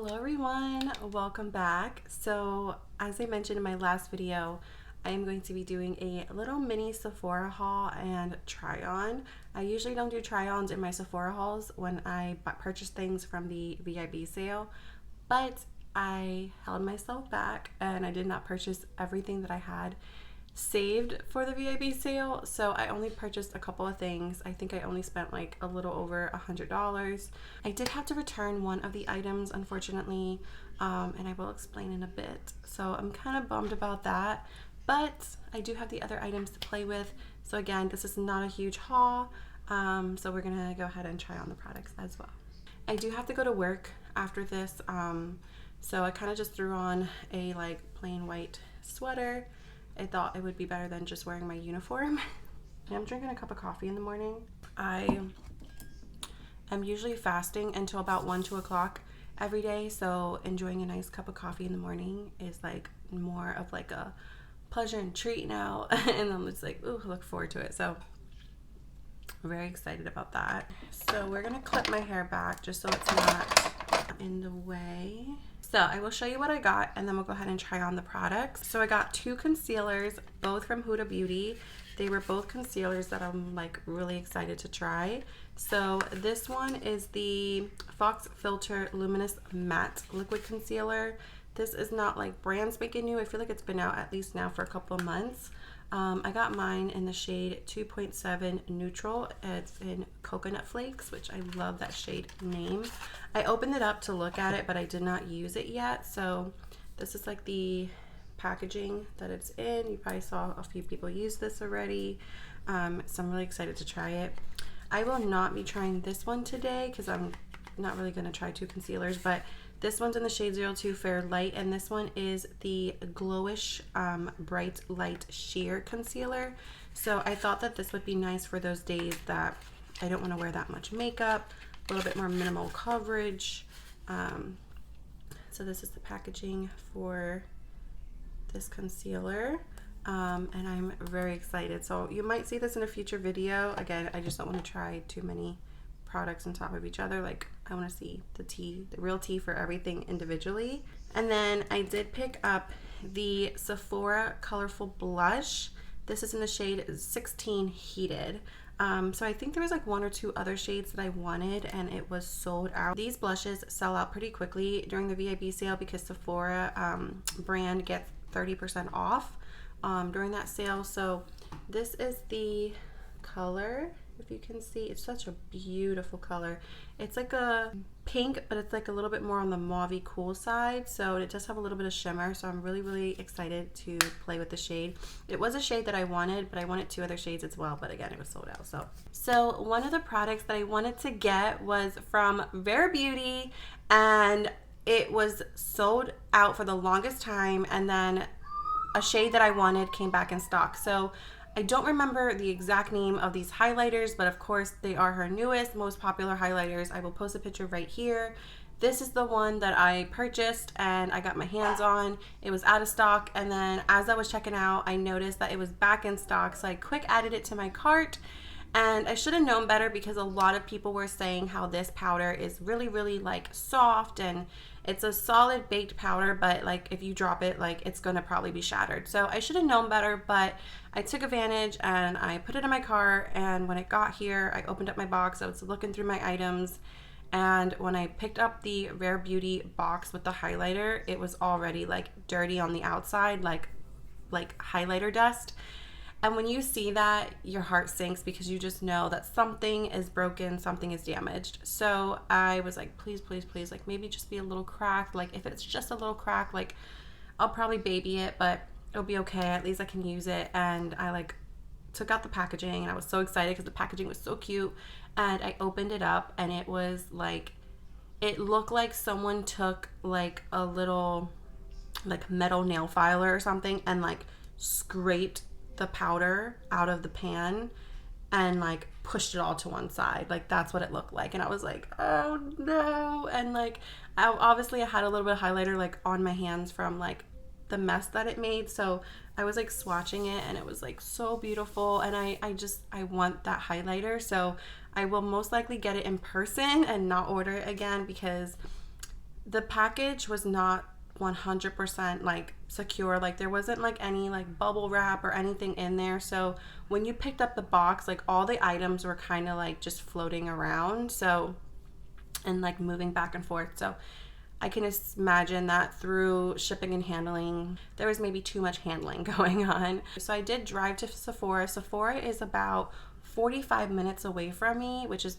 Hello everyone, welcome back. So as I mentioned in my last video, I am going to be doing a little mini Sephora haul and try on. I usually don't do try-ons in my Sephora hauls when I purchase things from the VIB sale, but I held myself back and I did not purchase everything that I had saved for the VIB sale, so I only purchased a couple of things. I think I only spent like a little over $100. I did have to return one of the items, unfortunately, and I will explain in a bit. So I'm kind of bummed about that, but I do have the other items to play with. So again, this is not a huge haul, so we're gonna go ahead and try on the products as well. I do have to go to work after this, so I kind of just threw on a like plain white sweater. I thought it would be better than just wearing my uniform. I'm drinking a cup of coffee in the morning. I am usually fasting until about 1-2 o'clock every day, so enjoying a nice cup of coffee in the morning is like more of like a pleasure and treat now. And I'm just like, ooh, look forward to it. So I'm very excited about that. So we're gonna clip my hair back just so it's not in the way. So I will show you what I got and then we'll go ahead and try on the products. So I got 2 concealers, both from Huda Beauty. They were both concealers that I'm like really excited to try. So this one is the Fox Filter Luminous Matte Liquid Concealer. This is not like brand spanking new. I feel like it's been out at least now for a couple of months. I got mine in the shade 2.7 Neutral. It's in Coconut Flakes, which I love that shade name. I opened it up to look at it, but I did not use it yet. So this is like the packaging that it's in. You probably saw a few people use this already. So I'm really excited to try it. I will not be trying this one today because I'm not really going to try 2 concealers, but this one's in the shade 02 Fair Light, and this one is the Glowish Bright Light Sheer Concealer. So I thought that this would be nice for those days that I don't want to wear that much makeup, a little bit more minimal coverage. So this is the packaging for this concealer, and I'm very excited. So you might see this in a future video. Again, I just don't want to try too many products on top of each other. Like, I want to see the real tea for everything individually. And then I did pick up the Sephora Colorful Blush. This is in the shade 16 Heated. So I think there was like 1 or 2 other shades that I wanted and it was sold out. These blushes sell out pretty quickly during the VIB sale because Sephora brand gets 30% off during that sale. So this is the color. If you can see, it's such a beautiful color. It's like a pink, but it's like a little bit more on the mauvey cool side, so it does have a little bit of shimmer. So I'm really excited to play with the shade. It was a shade that I wanted, but I wanted 2 other shades as well, but again, it was sold out. So one of the products that I wanted to get was from VIB Beauty, and it was sold out for the longest time, and then a shade that I wanted came back in stock. So I don't remember the exact name of these highlighters, but of course they are her newest, most popular highlighters. I will post a picture right here. This is the one that I purchased and I got my hands on. It was out of stock, and then as I was checking out, I noticed that it was back in stock, so I quick added it to my cart. And I should have known better because a lot of people were saying how this powder is really like soft, and it's a solid baked powder, but like if you drop it, like it's gonna probably be shattered. So I should have known better, but I took advantage and I put it in my car, and when it got here, I opened up my box. I was looking through my items, and when I picked up the VIB Beauty box with the highlighter, it was already like dirty on the outside, like highlighter dust. And when you see that, your heart sinks because you just know that something is broken, something is damaged. So I was like, please, like maybe just be a little cracked. Like if it's just a little crack, like I'll probably baby it, but it'll be okay. At least I can use it. And I like took out the packaging, and I was so excited because the packaging was so cute. And I opened it up, and it was like, it looked like someone took like a little like metal nail filer or something and like scraped the powder out of the pan and like pushed it all to one side. Like that's what it looked like, and I was like, oh no. And like obviously I had a little bit of highlighter like on my hands from like the mess that it made, so I was like swatching it, and it was like so beautiful, and I want that highlighter. So I will most likely get it in person and not order it again because the package was not 100% like secure. Like there wasn't like any like bubble wrap or anything in there. So when you picked up the box, like all the items were kind of like just floating around. So, and like moving back and forth. So I can just imagine that through shipping and handling, there was maybe too much handling going on. So I did drive to Sephora. Sephora is about 45 minutes away from me, which is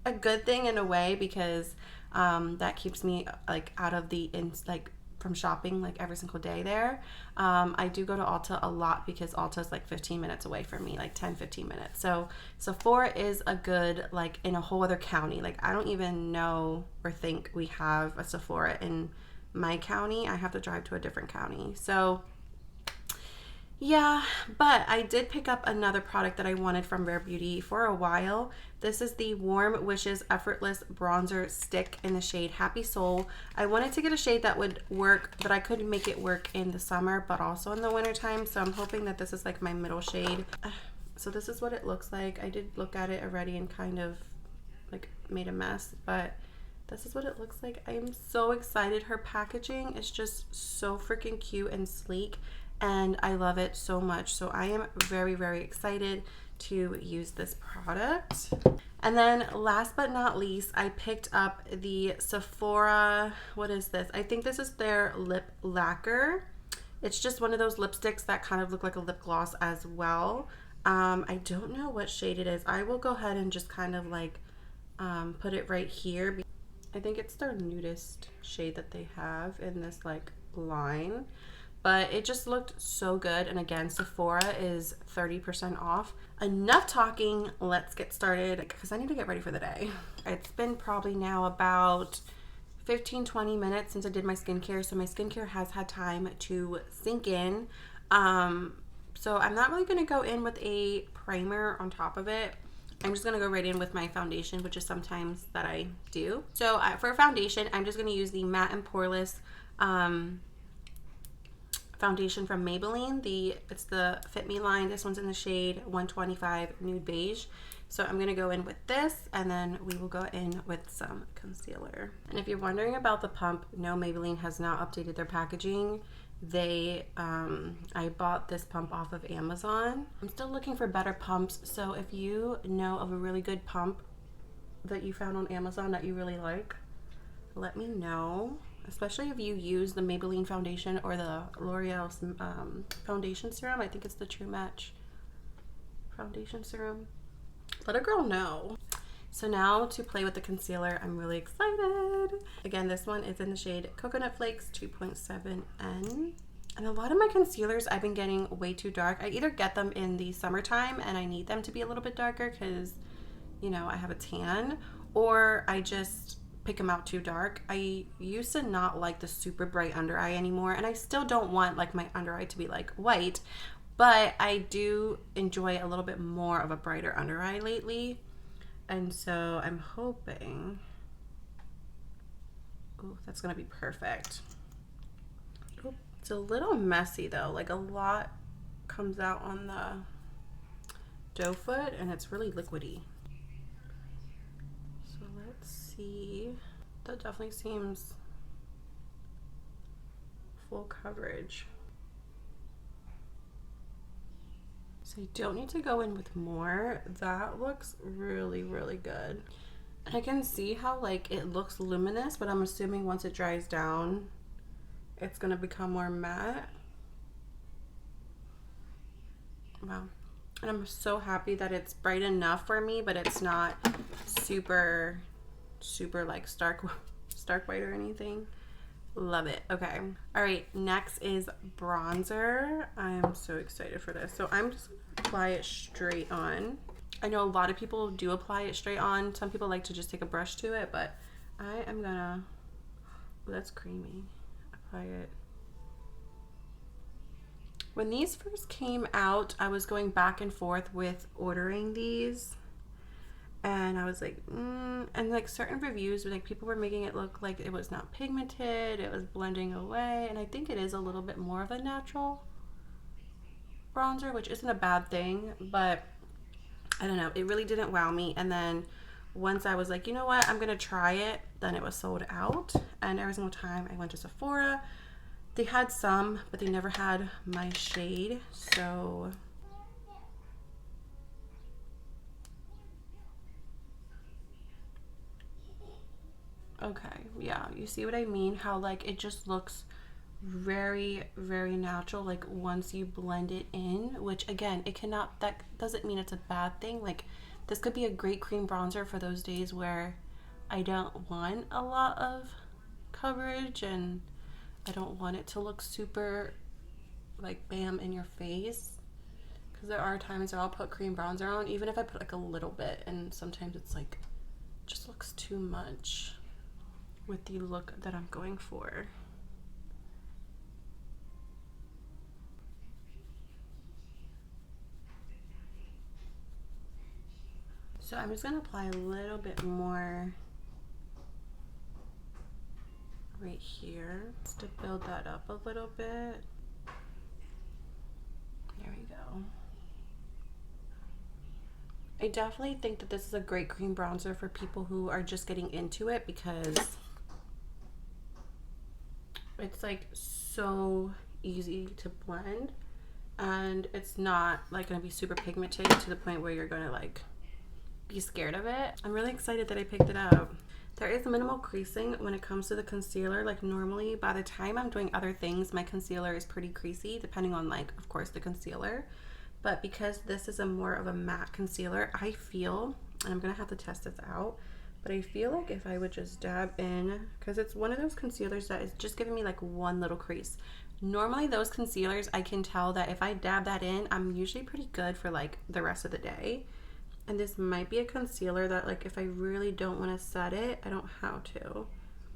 a good thing in a way because that keeps me like out of the like from shopping like every single day there. I do go to Ulta a lot because Ulta is like 15 minutes away from me, like 10-15 minutes. So Sephora is a good, like in a whole other county. Like I don't even know or think we have a Sephora in my county. I have to drive to a different county. So yeah, but I did pick up another product that I wanted from Rare Beauty for a while. This is the Warm Wishes Effortless Bronzer Stick in the shade Happy Soul. I wanted to get a shade that would work, but I couldn't make it work in the summer, but also in the wintertime. So I'm hoping that this is like my middle shade. So this is what it looks like. I did look at it already and kind of like made a mess, but this is what it looks like. I am so excited. Her packaging is just so freaking cute and sleek, and I love it so much. So I am very, very excited to use this product. And then last but not least, I picked up the Sephora, what is this? I think this is their lip lacquer. It's just one of those lipsticks that kind of look like a lip gloss as well. I don't know what shade it is. I will go ahead and just kind of like put it right here. I think it's their nudist shade that they have in this like line. But it just looked so good. And again, Sephora is 30% off. Enough talking, let's get started because I need to get ready for the day. It's been probably now about 15-20 minutes since I did my skincare, so my skincare has had time to sink in. So I'm not really going to go in with a primer on top of it. I'm just going to go right in with my foundation, which is sometimes that I do. So for foundation, I'm just going to use the Matte and Poreless foundation from Maybelline. It's the Fit Me line. This one's in the shade 125 Nude Beige. So I'm gonna go in with this, and then we will go in with some concealer. And if you're wondering about the pump, no, Maybelline has not updated their packaging. I bought this pump off of Amazon. I'm still looking for better pumps, so if you know of a really good pump that you found on Amazon that you really like, let me know. Especially if you use the Maybelline foundation or the L'Oreal foundation serum. I think it's the True Match foundation serum. Let a girl know. So now to play with the concealer, I'm really excited. Again, this one is in the shade Coconut Flakes 2.7N. And a lot of my concealers I've been getting way too dark. I either get them in the summertime and I need them to be a little bit darker because, you know, I have a tan, or I just pick them out too dark. I used to not like the super bright under eye anymore, and I still don't want like my under eye to be like white, but I do enjoy a little bit more of a brighter under eye lately. And so I'm hoping, oh, that's gonna be perfect. Ooh, it's a little messy though, like a lot comes out on the doe foot and it's really liquidy. So let's see. That definitely seems full coverage. So you don't need to go in with more. That looks really, really good. And I can see how like it looks luminous, but I'm assuming once it dries down, it's gonna become more matte. Wow. And I'm so happy that it's bright enough for me, but it's not super like stark white or anything. Love it. Okay. All right. Next is bronzer. I'm so excited for this. So I'm just gonna apply it straight on. I know a lot of people do apply it straight on. Some people like to just take a brush to it, but I am gonna, oh, that's creamy. Apply it. When these first came out, I was going back and forth with ordering these. And I was like, and like certain reviews, like people were making it look like it was not pigmented, it was blending away. And I think it is a little bit more of a natural bronzer, which isn't a bad thing, but I don't know, it really didn't wow me. And then once I was like, you know what, I'm gonna try it, then it was sold out. And every single time I went to Sephora, they had some, but they never had my shade. So okay, yeah, you see what I mean? How like it just looks very, very natural, like once you blend it in, which again, it cannot, that doesn't mean it's a bad thing. Like this could be a great cream bronzer for those days where I don't want a lot of coverage and I don't want it to look super like bam in your face, because there are times where I'll put cream bronzer on even if I put like a little bit, and sometimes it's like just looks too much with the look that I'm going for. So I'm just gonna apply a little bit more right here just to build that up a little bit. There we go. I definitely think that this is a great cream bronzer for people who are just getting into it, because it's like so easy to blend and it's not like gonna be super pigmented to the point where you're gonna like be scared of it. I'm really excited that I picked it up. There is minimal creasing when it comes to the concealer. Like normally by the time I'm doing other things, my concealer is pretty creasy, depending on like, of course, the concealer. But because this is a more of a matte concealer, I feel, and I'm gonna have to test this out, but I feel like if I would just dab in, because it's one of those concealers that is just giving me like one little crease. Normally those concealers, I can tell that if I dab that in, I'm usually pretty good for like the rest of the day. And this might be a concealer that like if I really don't want to set it, I don't have to.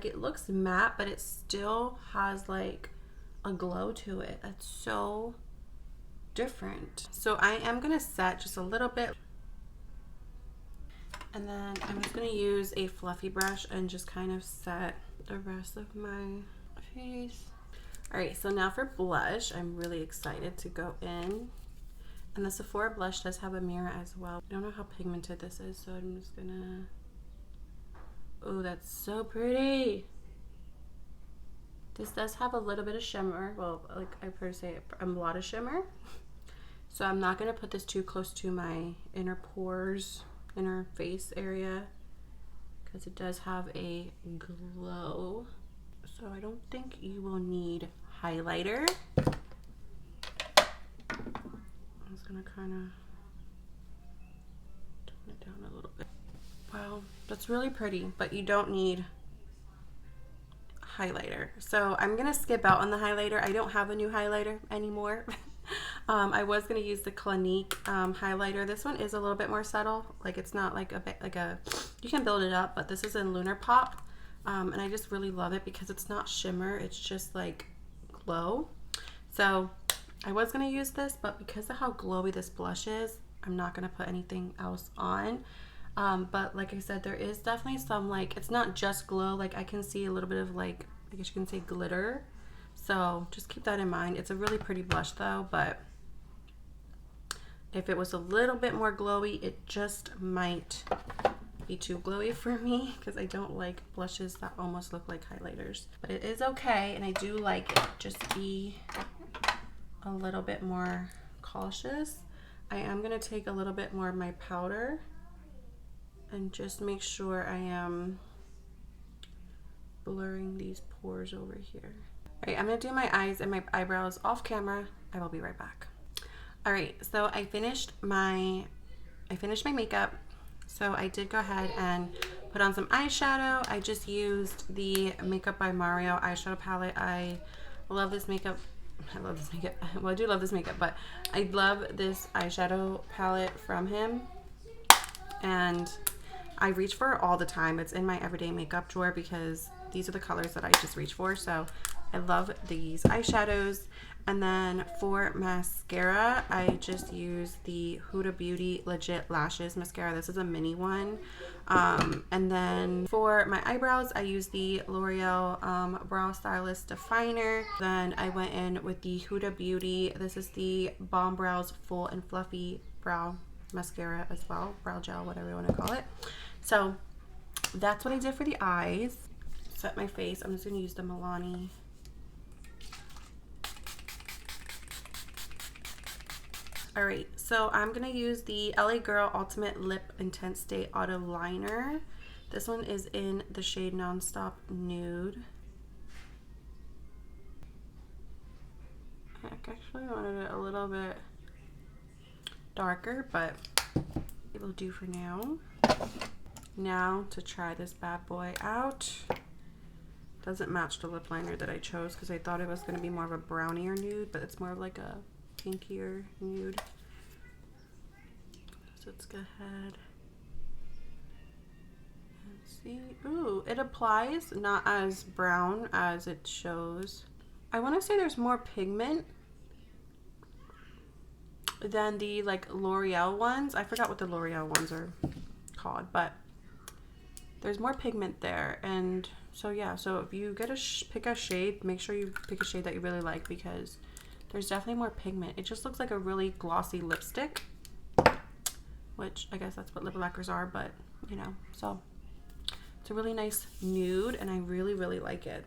It looks matte, but it still has like a glow to it. That's so different. So I am gonna set just a little bit, and then I'm just gonna use a fluffy brush and just kind of set the rest of my face. All right, so now for blush, I'm really excited to go in. And the Sephora blush does have a mirror as well. I don't know how pigmented this is, so I'm just gonna... Oh, that's so pretty. This does have a little bit of shimmer. Well, like I per se, a lot of shimmer. So I'm not gonna put this too close to my inner pores, inner face area, because it does have a glow. So I don't think you will need highlighter. I'm just gonna kind of tone it down a little bit. Wow, that's really pretty, but you don't need highlighter. So I'm gonna skip out on the highlighter. I don't have a new highlighter anymore. I was gonna use the Clinique highlighter. This one is a little bit more subtle. Like it's not like a you can build it up, but this is in Lunar Pop, and I just really love it because it's not shimmer. It's just like glow. So I was gonna use this, but because of how glowy this blush is, I'm not gonna put anything else on. But like I said, there is definitely some like, it's not just glow. Like I can see a little bit of like, I guess you can say glitter. So just keep that in mind. It's a really pretty blush though, but if it was a little bit more glowy, it just might be too glowy for me because I don't like blushes that almost look like highlighters. But it is okay, and I do like it. Just be a little bit more cautious. I am going to take a little bit more of my powder and just make sure I am blurring these pores over here. All right, I'm going to do my eyes and my eyebrows off camera. I will be right back. All right, so I finished my makeup. So I did go ahead and put on some eyeshadow. I just used the Makeup by Mario eyeshadow palette. I love this makeup. I love this makeup. Well, I do love this makeup, but I love this eyeshadow palette from him. And I reach for it all the time. It's in my everyday makeup drawer because these are the colors that I just reach for. So I love these eyeshadows. And then for mascara, I just use the Huda Beauty Legit Lashes Mascara. This is a mini one. And then for my eyebrows, I use the L'Oreal Brow Stylist Definer. Then I went in with the Huda Beauty. This is the Balm Brows Full and Fluffy Brow Mascara as well. Brow gel, whatever you want to call it. So that's what I did for the eyes. Set my face. I'm just going to use the Milani. Alright, so I'm going to use the LA Girl Ultimate Lip Intense Stay Auto Liner. This one is in the shade Nonstop Nude. I actually wanted it a little bit darker, but it'll do for now. Now to try this bad boy out. Doesn't match the lip liner that I chose because I thought it was going to be more of a brownier nude, but it's more of like a pinkier nude. So let's go ahead and see. Ooh, it applies not as brown as it shows. I want to say there's more pigment than the like L'Oreal ones. I forgot what the L'Oreal ones are called, but there's more pigment there. And so yeah, so if you get pick a shade, make sure you pick a shade that you really like because there's definitely more pigment. It just looks like a really glossy lipstick, which I guess that's what lip lacquers are, but you know, so it's a really nice nude and I really, really like it.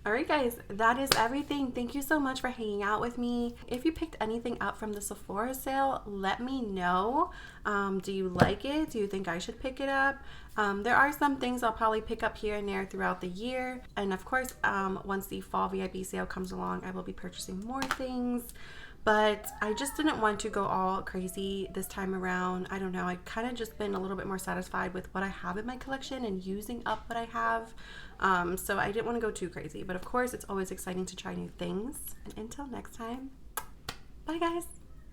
Alright guys, that is everything. Thank you so much for hanging out with me. If you picked anything up from the Sephora sale, let me know. Do you like it? Do you think I should pick it up? There are some things I'll probably pick up here and there throughout the year. And of course, once the fall VIB sale comes along, I will be purchasing more things. But I just didn't want to go all crazy this time around. I don't know, I kind of just been a little bit more satisfied with what I have in my collection and using up what I have. So I didn't want to go too crazy. But of course, it's always exciting to try new things. And until next time, bye guys.